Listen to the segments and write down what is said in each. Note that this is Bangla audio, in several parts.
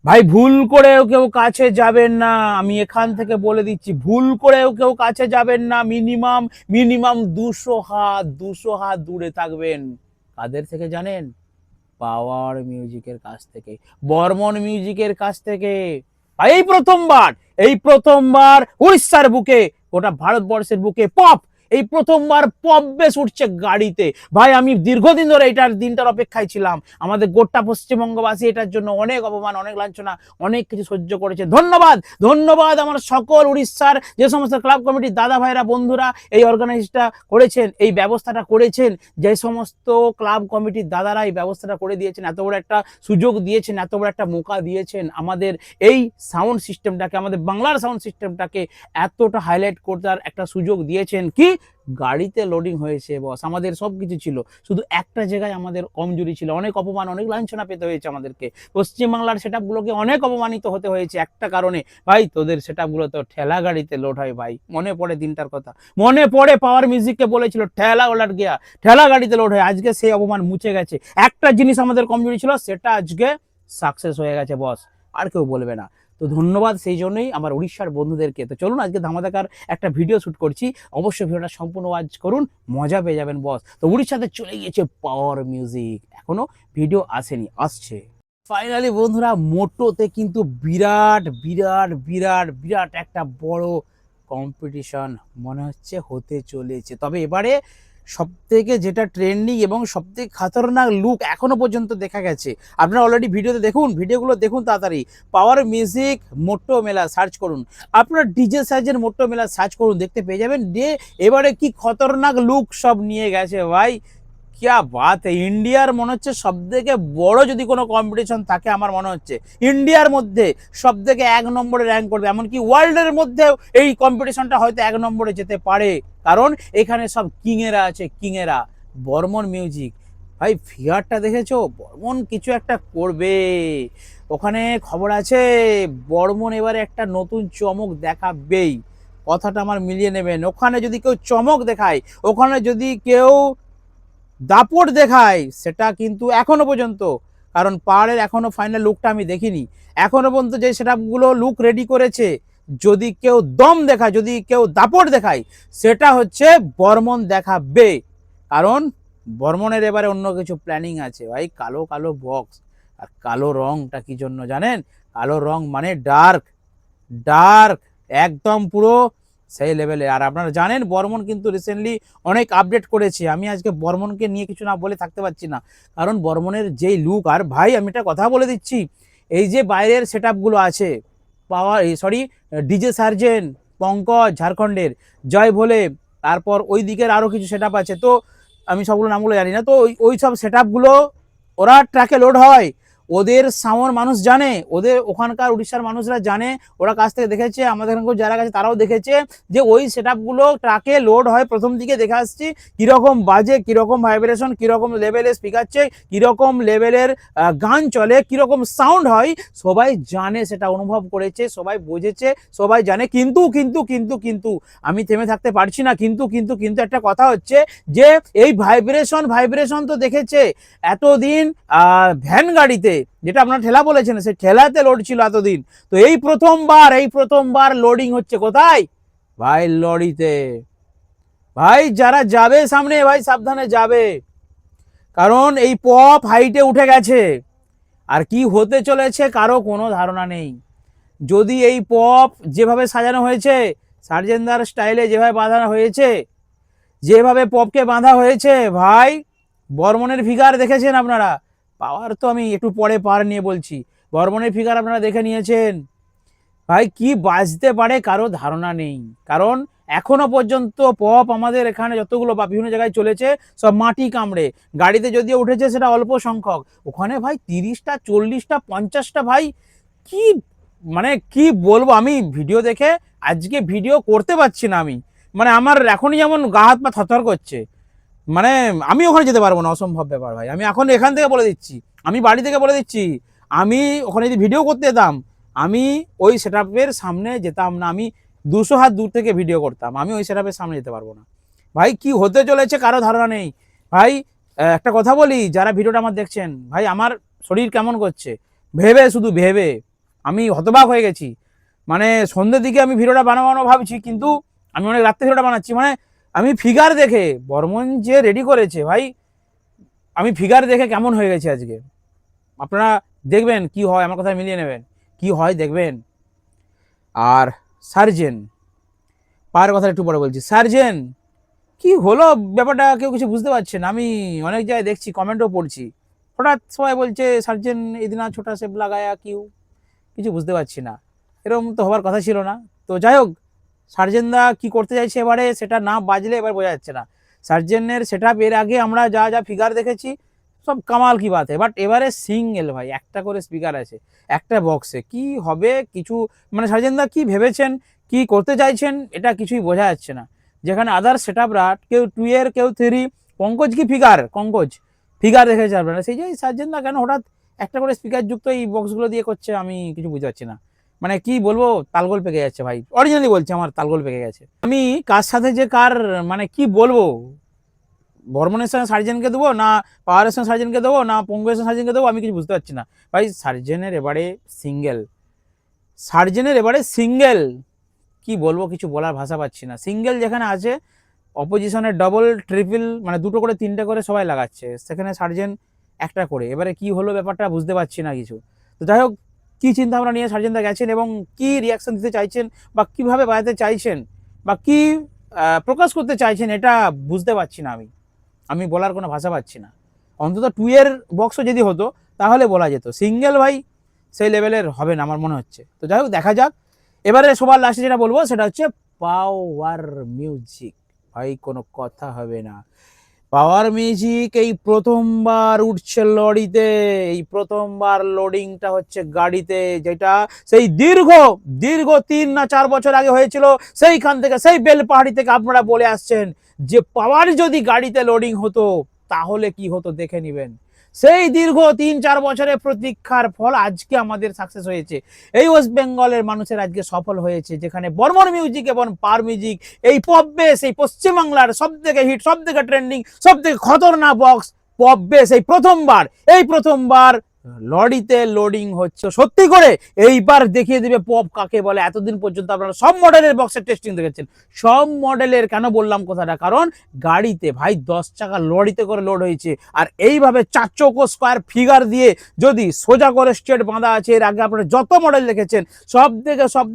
ভাই ভুল করেও কেউ কাছে যাবেন না, আমি এখান থেকে বলে দিচ্ছি, ভুল করেও কেউ কাছে যাবেন না। মিনিমাম মিনিমাম 200 হাত দূরে থাকবেন। কাদের থেকে জানেন? পাওয়ার মিউজিকের কাছ থেকে, বর্মন মিউজিকের কাছ থেকে। ভাই এই প্রথমবার উড়িষ্যার বুকে, গোটা ভারতবর্ষের বুকে পপ, এই প্রথমবার পপ বেস উঠছে গাড়িতে। ভাই আমি দীর্ঘদিন ধরে এটার দিনটার অপেক্ষায় ছিলাম। আমাদের গোটা পশ্চিমবঙ্গবাসী এটার জন্য অনেক অপমান, অনেক লাঞ্ছনা, অনেক কিছু সহ্য করেছে। ধন্যবাদ, ধন্যবাদ আমার সকল উড়িষ্যার যে সমস্ত ক্লাব কমিটির দাদা ভাইরা বন্ধুরা এই অর্গানাইজটা করেছেন, এই ব্যবস্থাটা করেছেন, যে সমস্ত ক্লাব কমিটির দাদারা এই ব্যবস্থাটা করে দিয়েছেন, এত বড় একটা সুযোগ দিয়েছেন, এত বড় একটা মৌকা দিয়েছেন, আমাদের এই সাউন্ড সিস্টেমটাকে, আমাদের বাংলার সাউন্ড সিস্টেমটাকে এতটা হাইলাইট করার একটা সুযোগ দিয়েছেন। কি গাড়িতে লোডিং হয়েছে বস, আমাদের সব কিছু ছিল, শুধু একটা জায়গায় আমাদের কমজোরি ছিল। অনেক অপমান, অনেক লাঞ্ছনা পেতে হয়েছে আমাদেরকে। পশ্চিমবাংলার সেটআপগুলোকে অনেক অপমানিত হতে হয়েছে একটা কারণে, ভাই তোদের সেটআপগুলো তো ঠেলা গাড়িতে লোড হয়। ভাই মনে পড়ে দিনটার কথা, মনে পড়ে পাওয়ার মিউজিককে বলেছিল ঠেলা ওলাট গিয়া, ঠেলা গাড়িতে লোড হয়। আজকে সেই অপমান মুছে গেছে। একটা জিনিস আমাদের কমজোরি ছিল, সেটা আজকে সাকসেস হয়ে গেছে বস, আর কেউ বলবে না। তো ধন্যবাদ সেই জন্যই আমার উড়িষ্যার বন্ধুদেরকে। তো চলুন আজকে ধামাধাকার একটা ভিডিও শ্যুট করছি, অবশ্যই ভিডিওটা সম্পূর্ণ ওয়াচ করুন, মজা পেয়ে যাবেন বস। তো উড়িষ্যাতে চলে গিয়েছে পাওয়ার মিউজিক, এখনো ভিডিও আসেনি, আসছে ফাইনালি বন্ধুরা। মোটোতে কিন্তু বিরাট বিরাট বিরাট বিরাট একটা বড় কম্পিটিশন মনে হচ্ছে হতে চলেছে। তবে এবারে সব থেকে যেটা ট্রেন্ডিং এবং সব থেকে খতরনাক লুক এখনো পর্যন্ত দেখা গেছে, আপনারা অলরেডি ভিডিওতে দেখুন, ভিডিওগুলো দেখুন তাড়াতাড়ি। পাওয়ার মিউজিক মোট্টো মেলা সার্চ করুন, আপনারা ডিজে সাইজের মোট্টো মেলা সার্চ করুন, দেখতে পেয়ে যাবেন যে এবারে কি খতরনাক লুক সব নিয়ে গেছে। ভাই क्या बात है, ইন্ডিয়ার মনে হচ্ছে সব থেকে বড় যদি কোনো কম্পিটিশন থাকে, আমার মনে হচ্ছে ইন্ডিয়ার মধ্যে সব থেকে 1 নম্বরে র্যাঙ্ক করবে, এমনকি ওয়ার্ল্ডের মধ্যেও এই কম্পিটিশনটা হয়তো 1 নম্বরে যেতে পারে। কারণ এখানে সব কিংয়েরা আছে, কিংয়েরা। বর্মন মিউজিক, ভাই ফিগারটা দেখেছো? বর্মন কিছু একটা করবে ওখানে, খবর আছে বর্মন এবারে একটা নতুন চমক দেখাবেই। কথাটা আমার মিলিয়ে নেবেন। ওখানে যদি কেউ চমক দেখায়, ওখানে যদি কেউ দাপট দেখায়, সেটা কিন্তু এখনো পর্যন্ত, কারণ পাহাড়ের এখনো ফাইনাল লুকটা আমি দেখিনি, এখনো পর্যন্ত যে সেটআপগুলো লুক রেডি করেছে, যদি কেউ দম দেখায়, যদি কেউ দাপট দেখায়, সেটা হচ্ছে বর্মন দেখাবে। কারণ বর্মনের এবারে অন্য কিছু প্ল্যানিং আছে ভাই। কালো কালো বক্স, আর কালো রংটা কি জন্য জানেন? কালো রং মানে ডার্ক, ডার্ক একদম পুরো সেই লেভেলে। আর আপনারা জানেন বর্মন কিন্তু রিসেন্টলি অনেক আপডেট করেছে। আমি আজকে বর্মনকে নিয়ে কিছু না বলে থাকতে পারছি না, কারণ বর্মনের যেই লুক। আর ভাই আমি একটা কথা বলে দিচ্ছি, এই যে বাইরের সেটআপগুলো আছে, পাওয়ার সরি ডিজে সার্জেন, পঙ্কজ ঝাড়খণ্ডের, জয় ভোলে, তারপর ওই দিকের আরও কিছু সেটআপ আছে, তো আমি সবগুলো নামগুলো জানি না। তো ওই সব সেটআপগুলো ওরা ট্র্যাকে লোড হয়, ওদের সাউন্ড মানুষ জানে, ওদের ওখানকার উড়িষ্যার মানুষরা জানে, ওরা কাছ থেকে দেখেছে, আমাদের এখানকার যারা কাছে তারাও দেখেছে যে ওই সেটআপগুলো ট্রাকে লোড হয়। প্রথম দিকে দেখে আসছি কীরকম বাজে, কীরকম ভাইব্রেশন, কীরকম লেভেলের স্পিকার চেক, কীরকম লেভেলের গান চলে, কীরকম সাউন্ড হয়, সবাই জানে, সেটা অনুভব করেছে, সবাই বুঝেছে, সবাই জানে। কিন্তু কিন্তু কিন্তু কিন্তু আমি থেমে থাকতে পারছি না। কিন্তু কিন্তু কিন্তু একটা কথা হচ্ছে যে এই ভাইব্রেশন, ভাইব্রেশন তো দেখেছে এতদিন ভ্যান গাড়িতে, যেটা আপনারা ঠেলা বলেছেন, সেই ঠেলাতে লোড ছিল এতদিন। তো এই প্রথমবার লোডিং হচ্ছে কোথায়? ভাই লরিতে। ভাই যারা যাবে সামনে, ভাই সাবধানে যাবে, কারণ এই পপ হাইটে উঠে গেছে, আর কি হতে চলেছে কারো কোনো ধারণা নেই। যদি এই পপ যেভাবে সাজানো হয়েছে, সার্জেন্দার স্টাইলে যেভাবে বাঁধানো হয়েছে, যেভাবে পপকে বাঁধা হয়েছে, ভাই বর্মনের ফিগার দেখেছেন আপনারা? পাওয়ার তো আমি একটু পরে পার নিয়ে বলছি, বর্মনের ফিগার আপনারা দেখে নিয়েছেন। ভাই কি বাজতে পারে কারো ধারণা নেই। কারণ এখনো পর্যন্ত পপ আমাদের এখানে যতগুলো বা বিভিন্ন জায়গায় চলেছে, সব মাটি কামড়ে। গাড়িতে যদিও উঠেছে সেটা অল্প সংখ্যক, ওখানে ভাই 30টা 40টা 50টা, ভাই কি মানে কি বলবো, আমি ভিডিও দেখে আজকে ভিডিও করতে পারছি না আমি। মানে আমার এখনই যেমন গা হাত পা থরথর করছে, মানে আমি ওখানে যেতে পারবো না, অসম্ভব ব্যাপার ভাই। আমি এখন এখান থেকে বলে দিচ্ছি, আমি বাড়ি থেকে বলে দিচ্ছি, আমি ওখানে যদি ভিডিও করতে যেতাম, আমি ওই সেটআপের সামনে যেতাম না। আমি 200 হাত দূর থেকে ভিডিও করতাম, আমি ওই সেটআপের সামনে যেতে পারবো না। ভাই কি হতে চলেছে কারো ধারণা নেই। ভাই একটা কথা বলি, যারা ভিডিওটা আমার দেখছেন, ভাই আমার শরীর কেমন করছে ভেবে, শুধু ভেবে। আমি হতবাক হয়ে গেছি। মানে সন্ধ্যের দিকে আমি ভিডিওটা বানাবো ভাবছি, কিন্তু আমি অনেক রাত্রে ভিডিওটা বানাচ্ছি। মানে আমি ফিগার দেখে, বর্মন যে রেডি করেছে ভাই, আমি ফিগার দেখে কেমন হয়ে গেছে আজকে। আপনারা দেখবেন কি হয়, আমার কথা মিলিয়ে নেবেন কি হয় দেখবেন। আর সার্জেন, পায়ের কথা একটু পরে বলছি। সার্জেন কি হলো ব্যাপারটা কেউ কিছু বুঝতে পারছে না। আমি অনেক জায়গায় দেখছি, কমেন্টও পড়ছি, হঠাৎ সবাই বলছে সার্জেন এদিনা ছোটা সেপ লাগায়া কিউ, কিছু বুঝতে পারছি না। এরকম তো হওয়ার কথা ছিল না। তো যাই হোক, সার্জেনদা কি করতে চাইছে এবারে সেটা না বাজলে এবার বোঝা যাচ্ছে না। সার্জেনের সেট আপ এর আগে আমরা যা যা ফিগার দেখেছি সব কামাল কি বাত, বাট এবারে সিঙ্গেল ভাই, একটা করে স্পিকার আছে একটা বক্সে, কি হবে কিছু, মানে সার্জেনদা কি ভেবেছেন, কি করতে চাইছেন, এটা কিছুই বোঝা যাচ্ছে না। যেখানে আদার সেট আপরা কেউ 2 এর কেউ 3, পঙ্কজ কি ফিগার, পঙ্কজ ফিগার দেখেছে আপনারা, সেই যে সার্জেনদা কেন হঠাৎ একটা করে স্পিকার যুক্ত এই বক্সগুলো দিয়ে করছে, আমি কিছু বুঝতে পারছি না। মানে কি বলবো, তালগোল পেকে যাচ্ছে ভাই, অরিজিনালি বলছি আমার তালগোল পেকে গেছে। আমি কার সাথে যে কার, মানে কি বলবো, বর্মনের সঙ্গে সার্জেনকে দেবো না, পাওয়ারের সঙ্গে সার্জেনকে দেবো না, পঙ্কজের সঙ্গে সার্জেনকে দেবো, আমি কিছু বুঝতে পারছি না ভাই। সার্জেনের এবারে সিঙ্গেল, সার্জেনের এবারে সিঙ্গেল, কি বলবো, কিছু বলার ভাষা পাচ্ছি না। সিঙ্গেল যেখানে আছে, অপোজিশনের ডবল ট্রিপল, মানে 2টো করে 3টে করে সবাই লাগাচ্ছে, সেখানে সার্জেন একটা করে। এবারে কি হলো ব্যাপারটা বুঝতে পারছি না কিছু। তো যাই হোক, কি চিন্তা ভাবনা নিয়ে সার্জেনদা গেছেন এবং কি রিয়াকশন দিতে চাইছেন বা কিভাবে বাজাতে চাইছেন বা কি প্রকাশ করতে চাইছেন, এটা বুঝতে পারছি না। আমি বলার কোনো ভাষা পাচ্ছি না। অন্তত 2 এর বক্সও যদি হতো তাহলে বলা যেত, সিঙ্গেল ভাই সেই লেভেলের হবে না আমার মনে হচ্ছে। তো যাই হোক, দেখা যাক। এবারে সবার লাস্টে যেটা বলবো সেটা হচ্ছে পাওয়ার মিউজিক, ভাই কোনো কথা হবে না। পাওয়ার মিউজিক এই প্রথমবার উঠছে লরিতে, এই প্রথমবার লোডিংটা হচ্ছে গাড়িতে, যেটা সেই দীর্ঘ দীর্ঘ 3 না 4 বছর আগে হয়েছিল। সেইখান থেকে, সেই বেলপাহাড়ি থেকে আপনারা বলে আসছেন যে পাওয়ার যদি গাড়িতে লোডিং হতো তাহলে কি হতো দেখে নিবেন। সেই দীর্ঘ 3-4 বছরের প্রতীক্ষার ফল আজকে আমাদের সাকসেস হয়েছে। এই ওয়েস্ট বেঙ্গলের মানুষের আজকে সফল হয়েছে, যেখানে বর্মন মিউজিক এবং পাওয়ার মিউজিক, এই পপ বেস, এই পশ্চিমবাংলার সব থেকে হিট, সব থেকে ট্রেন্ডিং, সব থেকে খতরনাক বক্স পপ বেস এই প্রথমবার লরিতে লোডিং হচ্ছে। সত্যি করে এইবার দেখিয়ে দিবে পপ কাকে বলে। এতদিন পর্যন্ত আপনারা সব মডেলের বক্সের টেস্টিং দেখেছেন, সব মডেলের, কেন বললাম কথাটা, কারণ গাড়িতে ভাই 10 চাকা লরিতে করে লোড হয়েছে। আর এইভাবে 4 চৌকো স্কোয়ার ফিগার দিয়ে যদি সোজা করে স্ট্রেট বাঁধা আছে, এর আগে আপনারা যত মডেল দেখেছেন সব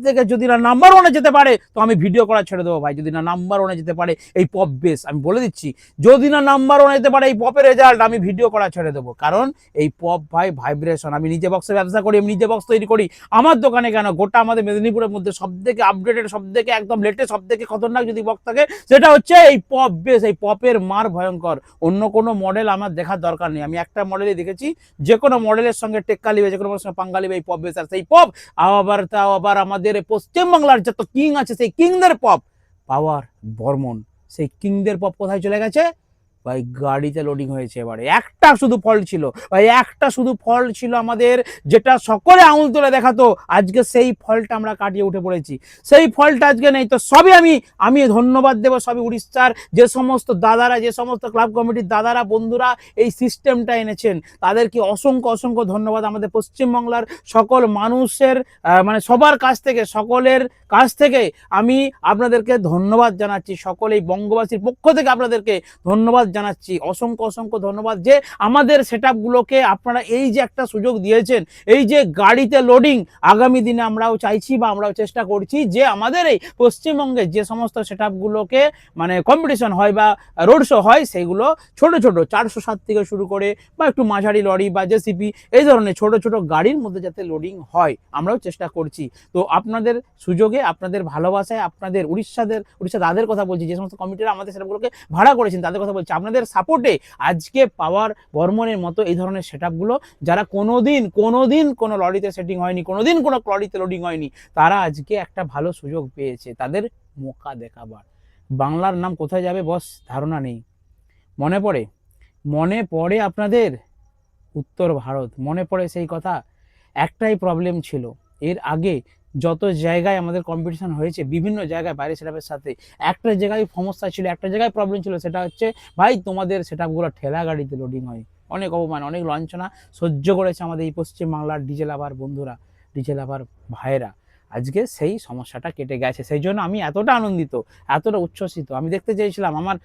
থেকে যদি না নাম্বার 1-এ যেতে পারে তো আমি ভিডিও করা ছেড়ে দেবো ভাই। যদি না নাম্বার 1-এ যেতে পারে এই পপ বেস, আমি বলে দিচ্ছি, যদি না নাম্বার 1-এ যেতে পারে এই পপের রেজাল্ট, আমি ভিডিও করা ছেড়ে দেবো। কারণ এই পপ ভাই ভাইব্রেশন, আমি নিজে বক্সের ব্যবসা করি, আমি নিজে বক্স তৈরি করি। আমার দোকানে কেন, গোটা আমাদের মেদিনীপুরের মধ্যে সব থেকে আপডেটেড, সব থেকে একদম লেটেস্ট, সব থেকে খতরনাক যদি বক্স থাকে সেটা হচ্ছে এই পপ বেস। এই পপের মার ভয়ঙ্কর, অন্য কোনো মডেল আমার দেখার দরকার নেই। আমি একটা মডেলই দেখেছি, যে কোনো মডেলের সঙ্গে টেক্কা লিবে, যে কোনো মডেলের সঙ্গে পাঙ্গা লিবে এই পপ বেস। আর সেই পপ তাও আবার আমাদের পশ্চিমবাংলার যত কিং আছে সেই কিংদের পপ, পাওয়ার বর্মন, সেই কিংদের পপ কোথায় চলে গেছে ভাই? গাড়িতে লোডিং হয়েছে। এবারে একটা শুধু ফল্ট ছিল ভাই, একটা শুধু ফল্ট ছিল আমাদের, যেটা সকলে আঙুল তুলে দেখাতো। আজকে সেই ফল্টটা আমরা কাটিয়ে উঠে পড়েছি, সেই ফল্ট আজকে নেই। তো সবই আমি ধন্যবাদ দেবো সবই উড়িষ্যার যে সমস্ত দাদারা, যে সমস্ত ক্লাব কমিটির দাদারা, বন্ধুরা এই সিস্টেমটা এনেছেন, তাদেরকে অসংখ্য অসংখ্য ধন্যবাদ। আমাদের পশ্চিমবাংলার সকল মানুষের মানে সবার কাছ থেকে, সকলের কাছ থেকে আমি আপনাদেরকে ধন্যবাদ জানাচ্ছি। সকলেই বঙ্গবাসীর পক্ষ থেকে আপনাদেরকে ধন্যবাদ জানাচ্ছি, অসংখ্য অসংখ্য ধন্যবাদ, যে আমাদের সেটআপগুলোকে আপনারা এই যে একটা সুযোগ দিয়েছেন, এই যে গাড়িতে লোডিং, আগামী দিনে আমরাও চাইছি বা আমরাও চেষ্টা করছি যে আমাদের এই পশ্চিমবঙ্গে যে সমস্ত সেটআপগুলোকে মানে কম্পিটিশন হয় বা রোড শো হয়, সেইগুলো ছোট ছোট 407 থেকে শুরু করে বা একটু মাঝারি লরি বা জেসিপি, এই ধরনের ছোট ছোট গাড়ির মধ্যে যাতে লোডিং হয় আমরাও চেষ্টা করছি। তো আপনাদের সুযোগে, আপনাদের ভালোবাসায়, আপনাদের উড়িষ্যা দাদের কথা বলছি, যে সমস্ত কমিটিরা আমাদের সেটআপগুলোকে ভাড়া করেছেন তাদের কথা বলছি, আপনাদের সাপোর্টে আজকে পাওয়ার বর্মনের মতো এই ধরনের সেটআপগুলো, যারা কোনোদিন কোনো লরিতে সেটিং হয়নি, কোনোদিন কোনো লরিতে লোডিং হয়নি, তারা আজকে একটা ভালো সুযোগ পেয়েছে তাদের মোকা দেখাবার। বাংলার নাম কোথায় যাবে বস ধারণা নেই। মনে পড়ে আপনাদের উত্তর ভারত, মনে পড়ে সেই কথা। একটাই প্রবলেম ছিল, এর আগে যত জায়গায় আমাদের কম্পিটিশন হয়েছে বিভিন্ন জায়গায় বাইরে সেটআপের সাথে, একটা জায়গায় সমস্যা ছিল, একটা জায়গায় প্রবলেম ছিল, সেটা হচ্ছে ভাই তোমাদের সেটআপগুলো ঠেলা গাড়িতে লোডিং হয়। অনেক অপমান, অনেক লাঞ্ছনা সহ্য করেছে আমাদের এই পশ্চিমবাংলার ডিজে লাভার বন্ধুরা, ডিজে লাভার ভাইয়েরা আজকে সেই সমস্যাটা কেটে গেছে। সেই জন্য আমি এতটা আনন্দিত, এতটা উচ্ছ্বসিত। আমি দেখতে চেয়েছিলাম, আমার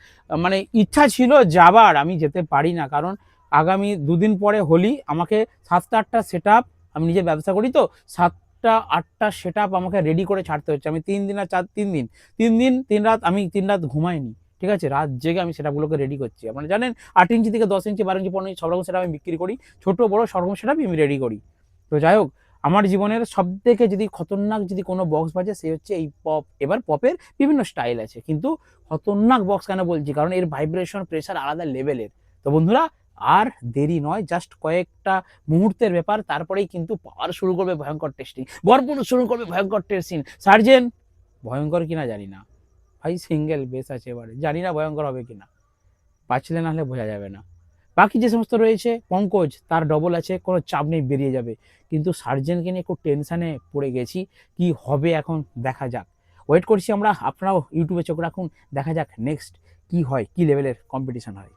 মানে ইচ্ছা ছিল যাবার, আমি যেতে পারি না, কারণ আগামী 2 দিন পরে হোলি। আমাকে 7টা-8টা সেট আপ, আমি নিজে ব্যবসা করি তো, 7টা-8টা সেট আপ আমাকে রেডি করে ছাড়তে হচ্ছে। আমি 3 দিন আর 3 দিন 3 রাত, আমি 3 রাত ঘুমাইনি, ঠিক আছে? রাত জেগে আমি সেটআপগুলোকে রেডি করছি। আপনারা জানেন 8 ইঞ্চি থেকে 10 ইঞ্চি, 12 ইঞ্চি, 15 ইঞ্চি সব রকম সেটআপ আমি বিক্রি করি। ছোট বড় সব রকম সেটআপই আমি রেডি করি। তো যাই হোক, আমার জীবনের সবথেকে যদি খতরনাক যদি কোনো বক্স বাজে, সে হচ্ছে এই পপ। এবার পপের বিভিন্ন স্টাইল আছে, কিন্তু খতরনাক বক্স কেন বলছি, কারণ এর ভাইব্রেশন প্রেসার আলাদা লেভেলের। তো বন্ধুরা, আর দেরি নয়, জাস্ট কয়েকটা মুহূর্তের ব্যাপার, তারপরেই কিন্তু পাওয়ার শুরু করবে ভয়ঙ্কর টেস্টিং, ভরপুর শুরু করবে ভয়ঙ্কর টেস্টিং। সার্জেন ভয়ঙ্কর কিনা জানি না ভাই, সিঙ্গেল বেস আছে এবারে, জানি না ভয়ঙ্কর হবে কিনা, পাঁচলে না হলে বোঝা যাবে না। বাকি যে সমস্ত রয়েছে, পঙ্কজ তার ডবল আছে, কোনো চাপ নেই, বেরিয়ে যাবে। কিন্তু সার্জেনকে নিয়ে একটু টেনশানে পড়ে গেছি, কি হবে এখন দেখা যাক। ওয়েট করছি আমরা, আপনারাও ইউটিউবে চোখ রাখুন, দেখা যাক নেক্সট কি হয়, কি লেভেলের কম্পিটিশন হয়।